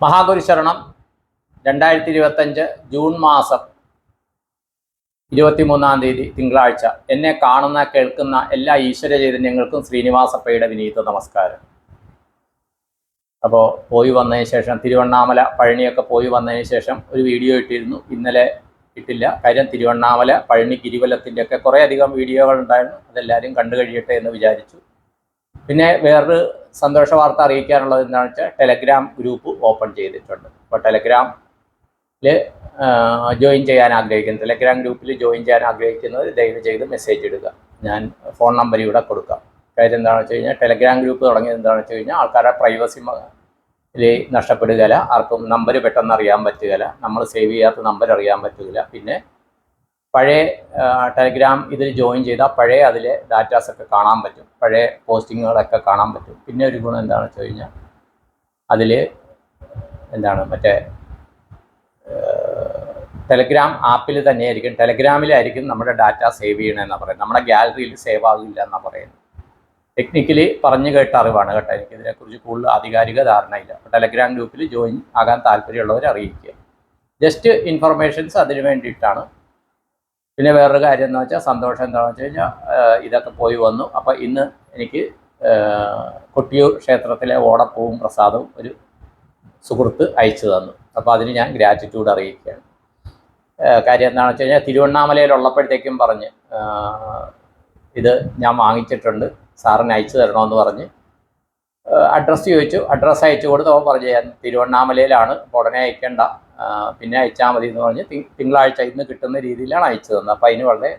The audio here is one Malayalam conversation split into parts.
മഹാഗുരുശരണം 2025 ജൂൺ മാസം 23-ാം തീയതി തിങ്കളാഴ്ച. എന്നെ കാണുന്ന കേൾക്കുന്ന എല്ലാ ഈശ്വര ചൈതന്യങ്ങൾക്കും ശ്രീനിവാസപ്പയുടെ വിനീത നമസ്കാരം. അപ്പോൾ പോയി വന്നതിന് ശേഷം തിരുവണ്ണാമല പഴനിയൊക്കെ പോയി വന്നതിന് ശേഷം ഒരു വീഡിയോ ഇട്ടിരുന്നു. ഇന്നലെ ഇട്ടില്ല. കാര്യം തിരുവണ്ണാമല പഴനി ഗിരിവലത്തിൻ്റെയൊക്കെ കുറേ അധികം വീഡിയോകൾ ഉണ്ടായിരുന്നു. അതെല്ലാവരും കണ്ടു കഴിയട്ടെ എന്ന് വിചാരിച്ചു. പിന്നെ വേറൊരു സന്തോഷ വാർത്ത അറിയിക്കാനുള്ളത് എന്താണെന്ന് വെച്ചാൽ ടെലഗ്രാം ഗ്രൂപ്പ് ഓപ്പൺ ചെയ്തിട്ടുണ്ട്. അപ്പോൾ ടെലഗ്രാമിൽ ജോയിൻ ചെയ്യാൻ ആഗ്രഹിക്കുന്നു. ടെലഗ്രാം ഗ്രൂപ്പിൽ ജോയിൻ ചെയ്യാൻ ആഗ്രഹിക്കുന്നവർ ദയവ് ചെയ്ത് മെസ്സേജ് ഇടുക. ഞാൻ ഫോൺ നമ്പർ ഇവിടെ കൊടുക്കാം. കാര്യം എന്താണെന്ന് വെച്ച് കഴിഞ്ഞാൽ ടെലഗ്രാം ഗ്രൂപ്പ് തുടങ്ങിയത് എന്താണെന്ന് വെച്ച് കഴിഞ്ഞാൽ ആൾക്കാരുടെ പ്രൈവസി നഷ്ടപ്പെടുകയില്ല. ആർക്കും നമ്പർ പെട്ടെന്ന് അറിയാൻ പറ്റുകയില്ല. നമ്മൾ സേവ് ചെയ്യാത്ത നമ്പർ അറിയാൻ പറ്റുകയില്ല. പിന്നെ പഴയ ടെലഗ്രാം ഇതിൽ ജോയിൻ ചെയ്താൽ പഴയ അതിലെ ഡാറ്റാസൊക്കെ കാണാൻ പറ്റും. പഴയ പോസ്റ്റിങ്ങുകളൊക്കെ കാണാൻ പറ്റും. പിന്നെ ഒരു ഗുണം എന്താണെന്ന് വെച്ച് കഴിഞ്ഞാൽ അതിൽ മറ്റേ ടെലഗ്രാം ആപ്പിൽ തന്നെയായിരിക്കും, ടെലഗ്രാമിലായിരിക്കും നമ്മുടെ ഡാറ്റ സേവ് ചെയ്യണമെന്നാണ് പറയുന്നത്. നമ്മുടെ ഗാലറിയിൽ സേവ് ആകില്ല എന്നാണ് പറയുന്നത്. ടെക്നിക്കലി പറഞ്ഞു കേട്ട അറിവാണ് കേട്ടോ. എനിക്കിതിനെക്കുറിച്ച് കൂടുതൽ ആധികാരിക ധാരണയില്ല. അപ്പോൾ ടെലഗ്രാം ഗ്രൂപ്പിൽ ജോയിൻ ആകാൻ താല്പര്യമുള്ളവർ അറിയിക്കുക. ജസ്റ്റ് ഇൻഫർമേഷൻസ് അതിന് വേണ്ടിയിട്ടാണ്. പിന്നെ വേറൊരു കാര്യം എന്ന് വെച്ചാൽ സന്തോഷം എന്താണെന്ന് വെച്ച് കഴിഞ്ഞാൽ ഇതൊക്കെ പോയി വന്നു. അപ്പോൾ ഇന്ന് എനിക്ക് കൊട്ടിയൂർ ക്ഷേത്രത്തിലെ ഓടപ്പൂവും പ്രസാദവും ഒരു സുഹൃത്ത് അയച്ചു തന്നു. അപ്പോൾ അതിന് ഞാൻ ഗ്രാറ്റിറ്റ്യൂഡ് അറിയിക്കുകയാണ്. കാര്യം എന്താണെന്ന് വെച്ച് കഴിഞ്ഞാൽ തിരുവണ്ണാമലയിലുള്ളപ്പോഴത്തേക്കും പറഞ്ഞ് ഇത് ഞാൻ വാങ്ങിച്ചിട്ടുണ്ട്, സാറിന് അയച്ചു തരണമെന്ന് പറഞ്ഞ് അഡ്രസ്സ് ചോദിച്ചു. അഡ്രസ്സ് അയച്ചു കൊടുത്ത് അവൻ പറഞ്ഞു ഞാൻ തിരുവണ്ണാമലയിലാണ്, അപ്പോൾ ഉടനെ അയക്കേണ്ട, പിന്നെ അയച്ചാൽ മതി എന്ന് പറഞ്ഞ് തിങ്കളാഴ്ച ഇന്ന് കിട്ടുന്ന രീതിയിലാണ് അയച്ചു തന്നത്. അപ്പോൾ അതിന് വളരെ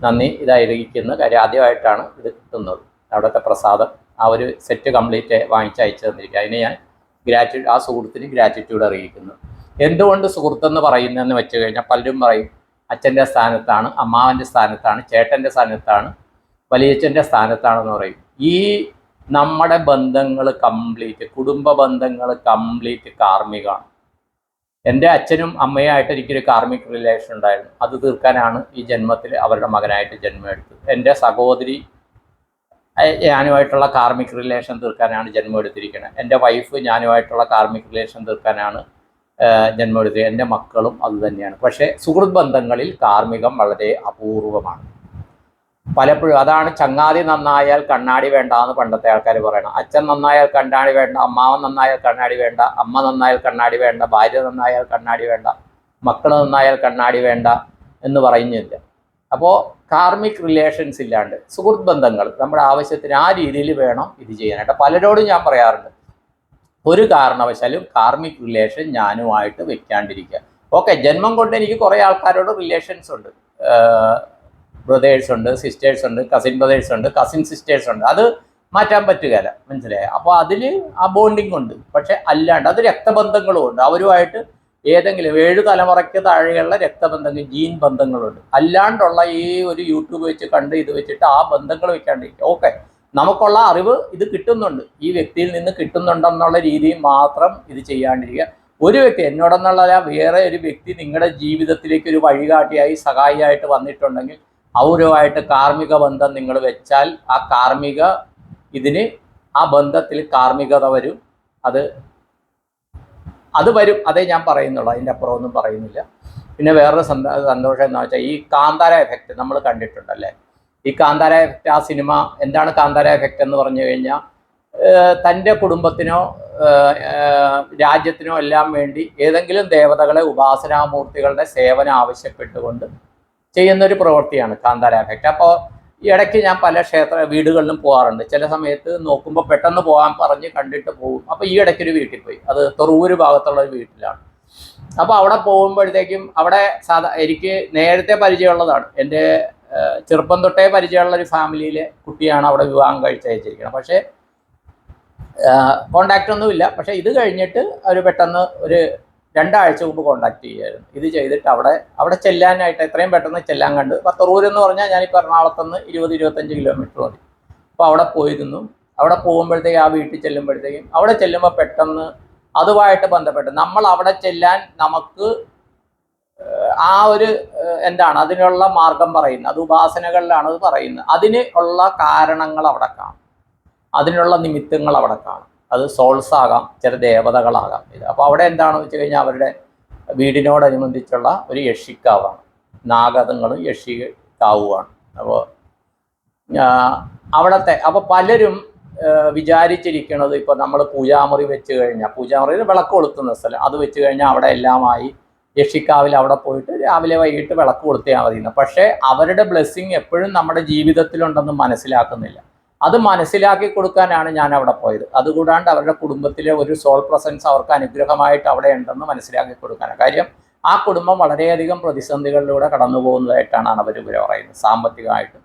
നന്ദി ഇതായിരിക്കുന്ന കാര്യം. ആദ്യമായിട്ടാണ് ഇത് കിട്ടുന്നത്. അവിടുത്തെ പ്രസാദം ആ ഒരു സെറ്റ് കംപ്ലീറ്റ് വാങ്ങിച്ച് അയച്ചു തന്നിരിക്കുക. അതിന് ഞാൻ ആ സുഹൃത്തിന് ഗ്രാറ്റിറ്റ്യൂഡ് അറിയിക്കുന്നു. എന്തുകൊണ്ട് സുഹൃത്തെന്ന് പറയുന്നതെന്ന് വെച്ച് കഴിഞ്ഞാൽ പലരും പറയും അച്ഛൻ്റെ സ്ഥാനത്താണ്, അമ്മാവൻ്റെ സ്ഥാനത്താണ്, ചേട്ടൻ്റെ സ്ഥാനത്താണ്, വലിയച്ഛൻ്റെ സ്ഥാനത്താണെന്ന് പറയും. ഈ നമ്മുടെ ബന്ധങ്ങൾ കംപ്ലീറ്റ്, കുടുംബ ബന്ധങ്ങൾ കംപ്ലീറ്റ് കാർമ്മികമാണ്. എൻ്റെ അച്ഛനും അമ്മയായിട്ട് എനിക്കൊരു കാർമിക് റിലേഷൻ ഉണ്ടായിരുന്നു. അത് തീർക്കാനാണ് ഈ ജന്മത്തിൽ അവരുടെ മകനായിട്ട് ജന്മമെടുത്തത്. എൻ്റെ സഹോദരി ഞാനുമായിട്ടുള്ള കാർമിക് റിലേഷൻ തീർക്കാനാണ് ജന്മമെടുത്തിരിക്കുന്നത്. എൻ്റെ വൈഫ് ഞാനുമായിട്ടുള്ള കാർമിക് റിലേഷൻ തീർക്കാനാണ് ജന്മമെടുത്തത്. എൻ്റെ മക്കളും അതുതന്നെയാണ്. പക്ഷേ സുഹൃത്ത് ബന്ധങ്ങളിൽ കാർമികം വളരെ അപൂർവമാണ്. പലപ്പോഴും അതാണ് ചങ്ങാതി നന്നായാൽ കണ്ണാടി വേണ്ട എന്ന് പണ്ടത്തെ ആൾക്കാർ പറയണം. അച്ഛൻ നന്നായാൽ കണ്ണാടി വേണ്ട, അമ്മാവൻ നന്നായാൽ കണ്ണാടി വേണ്ട, അമ്മ നന്നായാൽ കണ്ണാടി വേണ്ട, ഭാര്യ നന്നായാൽ കണ്ണാടി വേണ്ട, മക്കൾ നന്നായാൽ കണ്ണാടി വേണ്ട എന്ന് പറയുന്നില്ല. അപ്പോൾ കാർമിക് റിലേഷൻസ് ഇല്ലാണ്ട് സുഹൃത്ത് ബന്ധങ്ങൾ നമ്മുടെ ആവശ്യത്തിന് ആ രീതിയിൽ വേണം ഇത് ചെയ്യാനായിട്ട്. പലരോടും ഞാൻ പറയാറുണ്ട്, ഒരു കാരണവശാലും കാർമിക് റിലേഷൻ ഞാനുമായിട്ട് വെക്കാണ്ടിരിക്കുക. ഓക്കെ, ജന്മം കൊണ്ട് എനിക്ക് കുറേ ആൾക്കാരോട് റിലേഷൻസ് ഉണ്ട്. ബ്രദേഴ്സ് ഉണ്ട്, സിസ്റ്റേഴ്സ് ഉണ്ട്, കസിൻ ബ്രദേഴ്സ് ഉണ്ട്, കസിൻ സിസ്റ്റേഴ്സ് ഉണ്ട്. അത് മാറ്റാൻ പറ്റുകയില്ല, മനസ്സിലായോ? അപ്പോൾ അതിൽ ആ ബോണ്ടിങ് ഉണ്ട്. പക്ഷെ അല്ലാണ്ട് അത് രക്തബന്ധങ്ങളും ഉണ്ട്. അവരുമായിട്ട് ഏതെങ്കിലും 7 തലമുറയ്ക്ക് താഴെയുള്ള രക്തബന്ധങ്ങൾ, ജീൻ ബന്ധങ്ങളുണ്ട്. അല്ലാണ്ടുള്ള ഈ ഒരു യൂട്യൂബ് വെച്ച് കണ്ട് ഇത് വെച്ചിട്ട് ആ ബന്ധങ്ങൾ വെക്കാണ്ടിരിക്കുക. ഓക്കെ, നമുക്കുള്ള അറിവ് ഇത് കിട്ടുന്നുണ്ട്, ഈ വ്യക്തിയിൽ നിന്ന് കിട്ടുന്നുണ്ടെന്നുള്ള രീതിയിൽ മാത്രം ഇത് ചെയ്യാണ്ടിരിക്കുക. ഒരു വ്യക്തി എന്നോടെന്നുള്ളതല്ല, വേറെ ഒരു വ്യക്തി നിങ്ങളുടെ ജീവിതത്തിലേക്ക് ഒരു വഴികാട്ടിയായി സഹായിയായിട്ട് വന്നിട്ടുണ്ടെങ്കിൽ അവരുമായിട്ട് കാർമ്മിക ബന്ധം നിങ്ങൾ വെച്ചാൽ ആ കാർമ്മിക ഇതിന് ആ ബന്ധത്തിൽ കാർമ്മികത വരും. അത് വരും, അതേ ഞാൻ പറയുന്നുള്ളൂ, അതിൻ്റെ അപ്പുറം ഒന്നും പറയുന്നില്ല. പിന്നെ വേറൊരു സന്തോഷം എന്ന് വെച്ചാൽ ഈ കാന്താര എഫക്റ്റ് നമ്മൾ കണ്ടിട്ടുണ്ടല്ലേ. ഈ കാന്താര എഫക്റ്റ്, ആ സിനിമ എന്താണ് കാന്താര എഫക്റ്റ് എന്ന് പറഞ്ഞു കഴിഞ്ഞാൽ തൻ്റെ കുടുംബത്തിനോ രാജ്യത്തിനോ എല്ലാം വേണ്ടി ഏതെങ്കിലും ദേവതകളെ, ഉപാസനാമൂർത്തികളുടെ സേവനം ആവശ്യപ്പെട്ടുകൊണ്ട് ചെയ്യുന്നൊരു പ്രവൃത്തിയാണ് കാന്താര എഫക്റ്റ്. അപ്പോൾ ഈ ഇടയ്ക്ക് ഞാൻ പല വീടുകളിലും പോകാറുണ്ട്. ചില സമയത്ത് നോക്കുമ്പോൾ പെട്ടെന്ന് പോകാൻ പറഞ്ഞ് കണ്ടിട്ട് പോകും. അപ്പോൾ ഈ ഇടയ്ക്കൊരു വീട്ടിൽ പോയി, അത് തൊറൂര് ഭാഗത്തുള്ള ഒരു വീട്ടിലാണ്. അപ്പോൾ അവിടെ പോകുമ്പോഴത്തേക്കും അവിടെ എനിക്ക് നേരത്തെ പരിചയമുള്ളതാണ്, എൻ്റെ ചെറുപ്പം തൊട്ടേ പരിചയമുള്ള ഒരു ഫാമിലിയിലെ കുട്ടിയാണ് അവിടെ വിവാഹം കഴിച്ചയച്ചിരിക്കുന്നത്. പക്ഷേ കോണ്ടാക്റ്റ് ഒന്നുമില്ല. പക്ഷേ ഇത് കഴിഞ്ഞിട്ട് അവർ പെട്ടെന്ന് ഒരു 2 ആഴ്ച മുമ്പ് കോണ്ടാക്ട് ചെയ്യുമായിരുന്നു. ഇത് ചെയ്തിട്ട് അവിടെ ചെല്ലാനായിട്ട് എത്രയും പെട്ടെന്ന് ചെല്ലാൻ കണ്ട്. പത്തറൂരെന്ന് പറഞ്ഞാൽ ഞാനിപ്പോൾ എറണാകുളത്തുനിന്ന് 20-25 കിലോമീറ്റർ മതി. അപ്പോൾ അവിടെ പോയിരുന്നു. അവിടെ പോകുമ്പോഴത്തേക്കും ആ വീട്ടിൽ ചെല്ലുമ്പോഴത്തേക്കും അവിടെ ചെല്ലുമ്പോൾ പെട്ടെന്ന് അതുമായിട്ട് ബന്ധപ്പെട്ട് നമ്മൾ അവിടെ ചെല്ലാൻ നമുക്ക് ആ ഒരു അതിനുള്ള മാർഗം പറയുന്നത്, അത് ഉപാസനകളിലാണ് അത് പറയുന്നത്. അതിന് ഉള്ള കാരണങ്ങൾ അവിടെ കാണും, അതിനുള്ള നിമിത്തങ്ങൾ അവിടെ കാണും. അത് സോൾസ് ആകാം, ചില ദേവതകളാകാം ഇത്. അപ്പോൾ അവിടെ എന്താണെന്ന് വെച്ച് കഴിഞ്ഞാൽ അവരുടെ വീടിനോടനുബന്ധിച്ചുള്ള ഒരു യക്ഷിക്കാവാണ്, നാഗതങ്ങളും യക്ഷിക്കാവുമാണ്. അപ്പോൾ അവിടുത്തെ അപ്പോൾ പലരും വിചാരിച്ചിരിക്കുന്നത് ഇപ്പോൾ നമ്മൾ പൂജാമുറി വെച്ച് കഴിഞ്ഞാൽ, പൂജാമുറിയിൽ വിളക്ക് കൊളുത്തുന്ന സ്ഥലം, അത് വെച്ച് കഴിഞ്ഞാൽ അവിടെ എല്ലാമായി യക്ഷിക്കാവിൽ അവിടെ പോയിട്ട് രാവിലെ വൈകിട്ട് വിളക്ക് കൊളുത്തിയാൽ മതി. പക്ഷേ അവരുടെ ബ്ലെസ്സിങ് എപ്പോഴും നമ്മുടെ ജീവിതത്തിലുണ്ടെന്ന് മനസ്സിലാക്കുന്നില്ല. അത് മനസ്സിലാക്കി കൊടുക്കാനാണ് ഞാൻ അവിടെ പോയത്. അതുകൂടാണ്ട് അവരുടെ കുടുംബത്തിലെ ഒരു സോൾ പ്രസൻസ് അവർക്ക് അനുഗ്രഹമായിട്ട് അവിടെ ഉണ്ടെന്ന് മനസ്സിലാക്കി കൊടുക്കാനാണ്. കാര്യം ആ കുടുംബം വളരെയധികം പ്രതിസന്ധികളിലൂടെ കടന്നു പോകുന്നതായിട്ടാണ് അവർ പറയുന്നത്. സാമ്പത്തികമായിട്ടും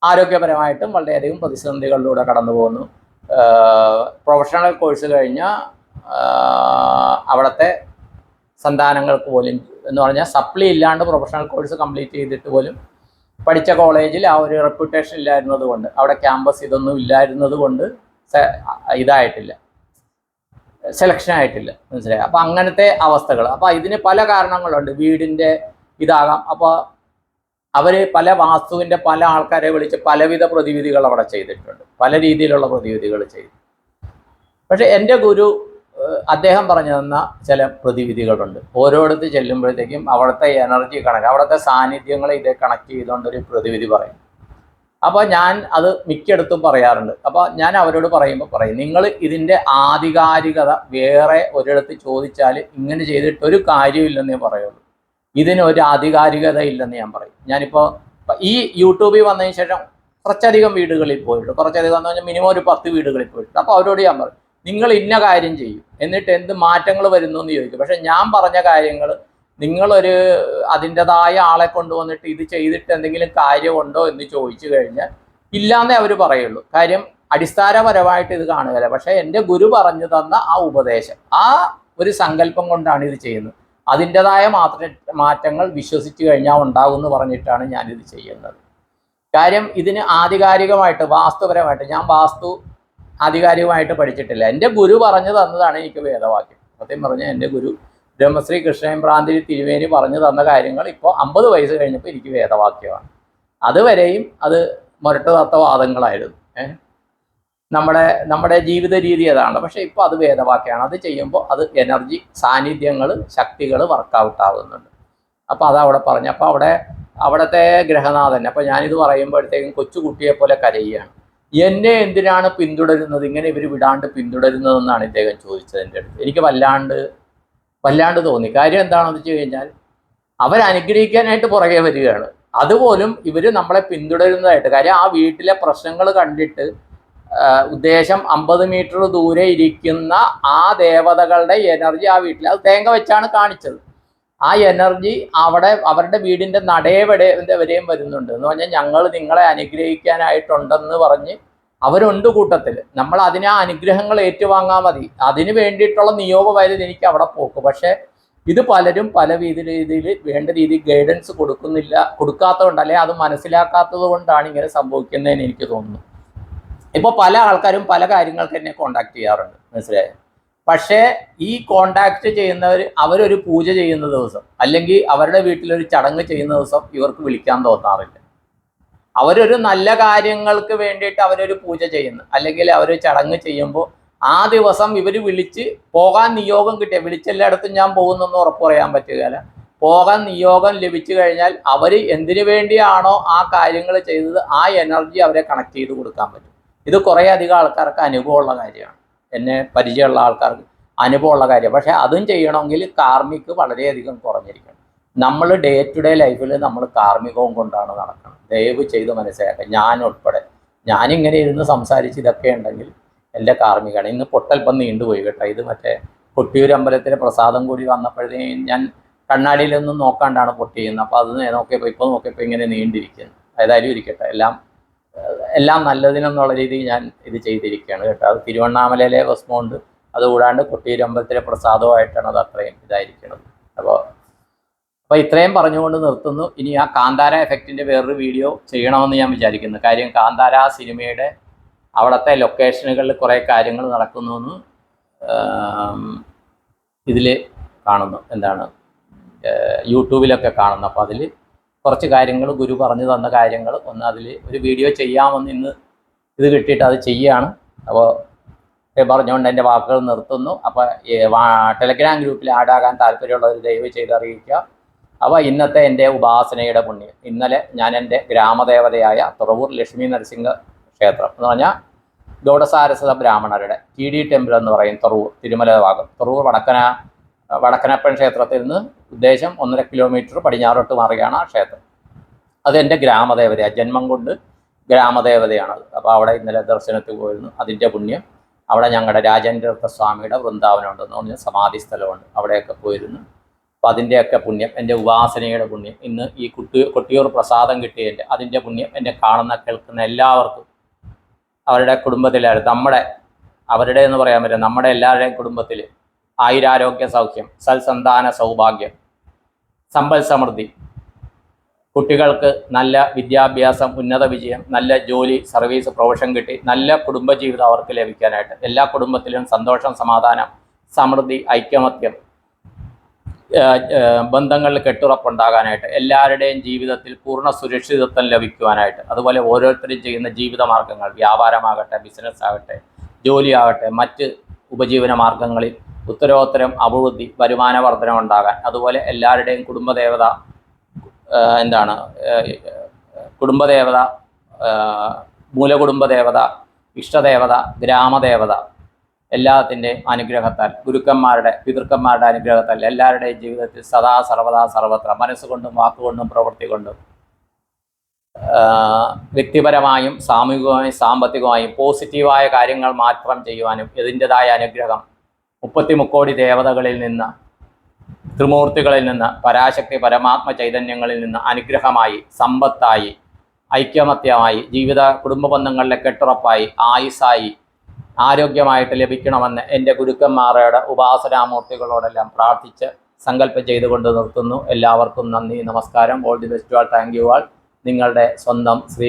ആരോഗ്യപരമായിട്ടും വളരെയധികം പ്രതിസന്ധികളിലൂടെ കടന്നു പോകുന്നു. പ്രൊഫഷണൽ കോഴ്സ് കഴിഞ്ഞ അവിടുത്തെ സന്താനങ്ങൾക്ക് പോലും എന്ന് പറഞ്ഞാൽ സപ്ലി ഇല്ലാണ്ട് പ്രൊഫഷണൽ കോഴ്സ് കംപ്ലീറ്റ് ചെയ്തിട്ട് പോലും പഠിച്ച കോളേജിൽ ആ ഒരു റെപ്യൂട്ടേഷൻ ഇല്ലായിരുന്നത് കൊണ്ട്, അവിടെ ക്യാമ്പസ് ഇതൊന്നും ഇല്ലായിരുന്നത് കൊണ്ട് ഇതായിട്ടില്ല, സെലക്ഷൻ ആയിട്ടില്ല, മനസ്സിലായി. അപ്പോൾ അങ്ങനത്തെ അവസ്ഥകൾ. അപ്പോൾ ഇതിന് പല കാരണങ്ങളുണ്ട്. വീടിൻ്റെ ഇതാകാം. അപ്പോൾ അവർ പല വാസ്തുവിൻ്റെ പല ആൾക്കാരെ വിളിച്ച് പലവിധ പ്രതിവിധികൾ അവിടെ ചെയ്തിട്ടുണ്ട്, പല രീതിയിലുള്ള പ്രതിവിധികൾ ചെയ്തു. പക്ഷേ എൻ്റെ ഗുരു അദ്ദേഹം പറഞ്ഞു തന്ന ചില പ്രതിവിധികളുണ്ട്. ഓരോടത്ത് ചെല്ലുമ്പോഴത്തേക്കും അവിടുത്തെ എനർജി കണക്ക്, അവിടുത്തെ സാന്നിധ്യങ്ങളെ ഇതേ കണക്ട് ചെയ്തുകൊണ്ടൊരു പ്രതിവിധി പറയും. അപ്പോൾ ഞാൻ അത് മിക്കയിടത്തും പറയാറുണ്ട്. അപ്പോൾ ഞാൻ അവരോട് പറയും, നിങ്ങൾ ഇതിൻ്റെ ആധികാരികത വേറെ ഒരിടത്ത് ചോദിച്ചാൽ ഇങ്ങനെ ചെയ്തിട്ടൊരു കാര്യമില്ലെന്നേ പറയുള്ളൂ. ഇതിനൊരു ആധികാരികത ഇല്ലെന്ന് ഞാൻ പറയും. ഞാനിപ്പോൾ ഈ യൂട്യൂബിൽ വന്നതിന് ശേഷം കുറച്ചധികം വീടുകളിൽ പോയിട്ടുണ്ട്, കുറച്ചധികം എന്ന് പറഞ്ഞാൽ മിനിമം ഒരു 10 വീടുകളിൽ പോയിട്ടുണ്ട്. അപ്പോൾ അവരോട് ഞാൻ പറയും, നിങ്ങൾ ഇന്ന കാര്യം ചെയ്യും, എന്നിട്ട് എന്ത് മാറ്റങ്ങൾ വരുന്നു എന്ന് ചോദിക്കും. പക്ഷെ ഞാൻ പറഞ്ഞ കാര്യങ്ങൾ നിങ്ങളൊരു അതിൻ്റെതായ ആളെ കൊണ്ടുവന്നിട്ട് ഇത് ചെയ്തിട്ട് എന്തെങ്കിലും കാര്യമുണ്ടോ എന്ന് ചോദിച്ചു കഴിഞ്ഞാൽ ഇല്ലാന്നേ അവർ പറയുള്ളൂ. കാര്യം അടിസ്ഥാനപരമായിട്ട് ഇത് കാണുകയില്ല. പക്ഷേ എൻ്റെ ഗുരു പറഞ്ഞു തന്ന ആ ഉപദേശം, ആ ഒരു സങ്കല്പം കൊണ്ടാണ് ഇത് ചെയ്യുന്നത്. അതിൻ്റെതായ മാറ്റങ്ങൾ വിശ്വസിച്ച് കഴിഞ്ഞാൽ ഉണ്ടാകും എന്ന് പറഞ്ഞിട്ടാണ് ഞാനിത് ചെയ്യുന്നത്. കാര്യം ഇതിന് ആധികാരികമായിട്ട് വാസ്തുപരമായിട്ട് ഞാൻ വാസ്തു ആധികാരികമായിട്ട് പഠിച്ചിട്ടില്ല. എൻ്റെ ഗുരു പറഞ്ഞു തന്നതാണ് എനിക്ക് വേദവാക്യം. സത്യം പറഞ്ഞാൽ എൻ്റെ ഗുരു ബ്രഹ്മശ്രീ കൃഷ്ണയമ്പ്രാന്തിരി തിരുമേനി പറഞ്ഞു തന്ന കാര്യങ്ങൾ ഇപ്പോൾ 50 വയസ്സ് കഴിഞ്ഞപ്പോൾ എനിക്ക് വേദവാക്യമാണ്. അതുവരെയും അത് മുരട്ട് തത്വവാദങ്ങളായിരുന്നു. നമ്മുടെ ജീവിത രീതി അതാണ്. പക്ഷേ ഇപ്പോൾ അത് വേദവാക്യമാണ്. അത് ചെയ്യുമ്പോൾ അത് എനർജി സാന്നിധ്യങ്ങൾ ശക്തികൾ വർക്കൗട്ട് ആവുന്നുണ്ട്. അപ്പോൾ അതവിടെ പറഞ്ഞു. അപ്പോൾ അവിടുത്തെ ഗ്രഹനാഥൻ, അപ്പോൾ ഞാനിത് പറയുമ്പോഴത്തേക്കും കൊച്ചുകുട്ടിയെ പോലെ കരയുകയാണ്. എന്നെ എന്തിനാണ് പിന്തുടരുന്നത്, ഇങ്ങനെ ഇവർ വിടാണ്ട് പിന്തുടരുന്നതെന്നാണ് ഇദ്ദേഹം ചോദിച്ചത് എൻ്റെ അടുത്ത്. എനിക്ക് വല്ലാണ്ട് തോന്നി. കാര്യം എന്താണെന്ന് വെച്ച് കഴിഞ്ഞാൽ അവരനുഗ്രഹിക്കാനായിട്ട് പുറകെ വരികയാണ്. അതുപോലും ഇവർ നമ്മളെ പിന്തുടരുന്നതായിട്ട്. കാര്യം ആ വീട്ടിലെ പ്രശ്നങ്ങൾ കണ്ടിട്ട് ഉദ്ദേശം 50 മീറ്റർ ദൂരെ ഇരിക്കുന്ന ആ ദേവതകളുടെ എനർജി ആ വീട്ടിൽ അത് തേങ്ങ വെച്ചാണ് കാണിച്ചത്. ആ എനർജി അവരുടെ വീടിൻ്റെ വരെയും വരുന്നുണ്ട്. എന്ന് പറഞ്ഞാൽ ഞങ്ങൾ നിങ്ങളെ അനുഗ്രഹിക്കാനായിട്ടുണ്ടെന്ന് പറഞ്ഞ് അവരുണ്ട് കൂട്ടത്തിൽ. നമ്മൾ അതിനെ ആ അനുഗ്രഹങ്ങൾ ഏറ്റുവാങ്ങാൻ മതി. അതിന് വേണ്ടിയിട്ടുള്ള നിയോഗമായിരുന്നു എനിക്ക് അവിടെ പോക്ക്. പക്ഷേ ഇത് പലരും പല രീതിയിൽ വേണ്ട രീതിയിൽ ഗൈഡൻസ് കൊടുക്കാത്തതുകൊണ്ട്, അല്ലെങ്കിൽ അത് മനസ്സിലാക്കാത്തത് കൊണ്ടാണ് ഇങ്ങനെ സംഭവിക്കുന്നതെന്ന് എനിക്ക് തോന്നുന്നു. ഇപ്പോൾ പല ആൾക്കാരും പല കാര്യങ്ങൾക്ക് എന്നെ കോണ്ടാക്ട് ചെയ്യാറുണ്ട്, മനസ്സിലായോ? പക്ഷേ ഈ കോണ്ടാക്ട് ചെയ്യുന്നവർ അവരൊരു പൂജ ചെയ്യുന്ന ദിവസം അല്ലെങ്കിൽ അവരുടെ വീട്ടിലൊരു ചടങ്ങ് ചെയ്യുന്ന ദിവസം ഇവർക്ക് വിളിക്കാൻ തോന്നാറില്ല. അവരൊരു നല്ല കാര്യങ്ങൾക്ക് വേണ്ടിയിട്ട് അവരൊരു പൂജ ചെയ്യുന്നു അല്ലെങ്കിൽ അവർ ചടങ്ങ് ചെയ്യുമ്പോൾ ആ ദിവസം ഇവർ വിളിച്ച് പോകാൻ നിയോഗം കിട്ടിയ, വിളിച്ചെല്ലായിടത്തും ഞാൻ പോകുന്നെന്ന് ഉറപ്പ് പറയാൻ പറ്റുകയില്ല. പോകാൻ നിയോഗം ലഭിച്ചു കഴിഞ്ഞാൽ അവർ എന്തിനു വേണ്ടിയാണോ ആ കാര്യങ്ങൾ ചെയ്തത് ആ എനർജി അവരെ കണക്ട് ചെയ്ത് കൊടുക്കാൻ പറ്റും. ഇത് കുറേ അധികം ആൾക്കാർക്ക് അനുഭവമുള്ള കാര്യമാണ്. എന്നെ പരിചയമുള്ള ആൾക്കാർക്ക് അനുഭവമുള്ള കാര്യം. പക്ഷേ അതും ചെയ്യണമെങ്കിൽ കാർമിക് വളരെയധികം കുറഞ്ഞിരിക്കണം. നമ്മൾ ഡേ ടു ഡേ ലൈഫിൽ നമ്മൾ കാർമികവും കൊണ്ടാണ് നടക്കണം. ദയവ് ചെയ്ത് മനസ്സിലാക്കുക. ഞാൻ ഉൾപ്പെടെ ഞാനിങ്ങനെ ഇരുന്ന് സംസാരിച്ച് ഇതൊക്കെ ഉണ്ടെങ്കിൽ എൻ്റെ കാർമികമാണ്. ഇന്ന് പൊട്ടൽപ്പം നീണ്ടുപോയി കേട്ടോ. ഇത് മറ്റേ കൊട്ടിയൂർ അമ്പലത്തിലെ പ്രസാദം കൂടി വന്നപ്പോഴത്തേക്കും ഞാൻ കണ്ണാടിയിലൊന്നും നോക്കാണ്ടാണ് പൊട്ടിയുന്നത്. അപ്പോൾ അത് നോക്കിയപ്പോൾ ഇപ്പോൾ ഇങ്ങനെ നീണ്ടിരിക്കുന്നു. ഏതായാലും ഇരിക്കട്ടെ, എല്ലാം നല്ലതിനെന്നുള്ള രീതിയിൽ ഞാൻ ഇത് ചെയ്തിരിക്കുകയാണ് കേട്ടോ. അത് തിരുവണ്ണാമലയിലെ ഭസ്മമുണ്ട്, അതുകൂടാണ്ട് കൊട്ടിയൂർ അമ്പലത്തിലെ പ്രസാദമായിട്ടാണ് അത് അത്രയും ഇതായിരിക്കുന്നത്. അപ്പോൾ ഇത്രയും പറഞ്ഞുകൊണ്ട് നിർത്തുന്നു. ഇനി ആ കാന്താര എഫക്റ്റിൻ്റെ വേറൊരു വീഡിയോ ചെയ്യണമെന്ന് ഞാൻ വിചാരിക്കുന്നു. കാര്യം കാന്താര സിനിമയുടെ അവിടുത്തെ ലൊക്കേഷനുകളിൽ കുറേ കാര്യങ്ങൾ നടക്കുന്നുവെന്ന് ഇതിൽ കാണുന്നു, യൂട്യൂബിലൊക്കെ കാണുന്നു. അപ്പോൾ അതിൽ കുറച്ച് കാര്യങ്ങൾ ഗുരു പറഞ്ഞു തന്ന കാര്യങ്ങൾ അതിൽ ഒരു വീഡിയോ ചെയ്യാമെന്ന് ഇന്ന് ഇത് കിട്ടിയിട്ട് അത് ചെയ്യുകയാണ്. അപ്പോൾ പറഞ്ഞുകൊണ്ട് എൻ്റെ വാക്കുകൾ നിർത്തുന്നു. അപ്പോൾ ടെലഗ്രാം ഗ്രൂപ്പിൽ ആഡാകാൻ താല്പര്യമുള്ളവർ ദയവ് ചെയ്ത് അറിയിക്കുക. അപ്പോൾ ഇന്നത്തെ എൻ്റെ ഉപാസനയുടെ പുണ്യം, ഇന്നലെ ഞാൻ എൻ്റെ ഗ്രാമദേവതയായ തുറവൂർ ലക്ഷ്മി നരസിംഹ ക്ഷേത്രം എന്ന് പറഞ്ഞാൽ ഗൗഡസാരസ്വത ബ്രാഹ്മണരുടെ ടി ഡി ടെമ്പിൾ എന്ന് പറയും, തുറവൂർ തിരുമല ഭാഗം, തുറവൂർ വടക്കനപ്പൻ ക്ഷേത്രത്തിൽ നിന്ന് ഉദ്ദേശം 1.5 കിലോമീറ്റർ പടിഞ്ഞാറോട്ട് മാറുകയാണ് ആ ക്ഷേത്രം. അതെൻ്റെ ഗ്രാമദേവതയാണ്, ജന്മം കൊണ്ട് ഗ്രാമദേവതയാണത്. അപ്പോൾ അവിടെ ഇന്നലെ ദർശനത്തിൽ പോയിരുന്നു. അതിൻ്റെ പുണ്യം, അവിടെ ഞങ്ങളുടെ രാജേന്ദ്ര സ്വാമിയുടെ വൃന്ദാവനമുണ്ടെന്ന് പറഞ്ഞ സമാധി സ്ഥലമുണ്ട്, അവിടെയൊക്കെ പോയിരുന്നു. അപ്പോൾ അതിൻ്റെയൊക്കെ പുണ്യം, എൻ്റെ ഉപാസനയുടെ പുണ്യം, ഇന്ന് ഈ കൊട്ടിയൂർ പ്രസാദം കിട്ടിയതിൻ്റെ അതിൻ്റെ പുണ്യം എൻ്റെ കാണുന്ന കേൾക്കുന്ന എല്ലാവർക്കും, അവരുടെ കുടുംബത്തിലായിരുന്നു അവരുടെ എന്ന് പറയാൻ പറ്റില്ല, നമ്മുടെ എല്ലാവരുടെയും കുടുംബത്തിൽ ആയുരാരോഗ്യ സൗഖ്യം, സൽസന്താന സൗഭാഗ്യം, സമ്പൽ സമൃദ്ധി, കുട്ടികൾക്ക് നല്ല വിദ്യാഭ്യാസം, ഉന്നത വിജയം, നല്ല ജോലി, സർവീസ്, പ്രൊഫഷൻ കിട്ടി നല്ല കുടുംബജീവിതം അവർക്ക് ലഭിക്കാനായിട്ട്, എല്ലാ കുടുംബത്തിലും സന്തോഷം, സമാധാനം, സമൃദ്ധി, ഐക്യമത്യം, ബന്ധങ്ങളിൽ കെട്ടുറപ്പുണ്ടാകാനായിട്ട്, എല്ലാവരുടെയും ജീവിതത്തിൽ പൂർണ്ണ സുരക്ഷിതത്വം ലഭിക്കുവാനായിട്ട്, അതുപോലെ ഓരോരുത്തരും ചെയ്യുന്ന ജീവിത മാർഗങ്ങൾ, വ്യാപാരമാകട്ടെ, ബിസിനസ് ആകട്ടെ, ജോലിയാകട്ടെ, മറ്റ് ഉപജീവന മാർഗങ്ങളിൽ ഉത്തരോത്തരം അഭിവൃദ്ധി, വരുമാന വർധനം ഉണ്ടാകാൻ, അതുപോലെ എല്ലാവരുടെയും കുടുംബദേവത കുടുംബദേവത, മൂലകുടുംബദേവത, ഇഷ്ടദേവത, ഗ്രാമദേവത എല്ലാത്തിൻ്റെയും അനുഗ്രഹത്താൽ, ഗുരുക്കന്മാരുടെ പിതൃക്കന്മാരുടെ അനുഗ്രഹത്താൽ എല്ലാവരുടെയും ജീവിതത്തിൽ സദാ സർവദാ സർവത്ര മനസ്സുകൊണ്ടും വാക്കുകൊണ്ടും പ്രവൃത്തി കൊണ്ടും വ്യക്തിപരമായും സാമൂഹികമായും സാമ്പത്തികമായും പോസിറ്റീവായ കാര്യങ്ങൾ മാത്രം ചെയ്യുവാനും ഇതിൻ്റെതായ അനുഗ്രഹം 33 കോടി ദേവതകളിൽ നിന്ന്, ത്രിമൂർത്തികളിൽ നിന്ന്, പരാശക്തി പരമാത്മ ചൈതന്യങ്ങളിൽ നിന്ന് അനുഗ്രഹമായി, സമ്പത്തായി, ഐക്യമത്യമായി, കുടുംബ ബന്ധങ്ങളിലെ കെട്ടുറപ്പായി, ആയുസ്സായി, ആരോഗ്യമായിട്ട് ലഭിക്കണമെന്ന് എൻ്റെ ഗുരുക്കന്മാരുടെ ഉപാസനാമൂർത്തികളോടെല്ലാം പ്രാർത്ഥിച്ച് സങ്കല്പം ചെയ്തുകൊണ്ട് നിർത്തുന്നു. എല്ലാവർക്കും നന്ദി, നമസ്കാരം. All the best, thank you all. നിങ്ങളുടെ സ്വന്തം ശ്രീ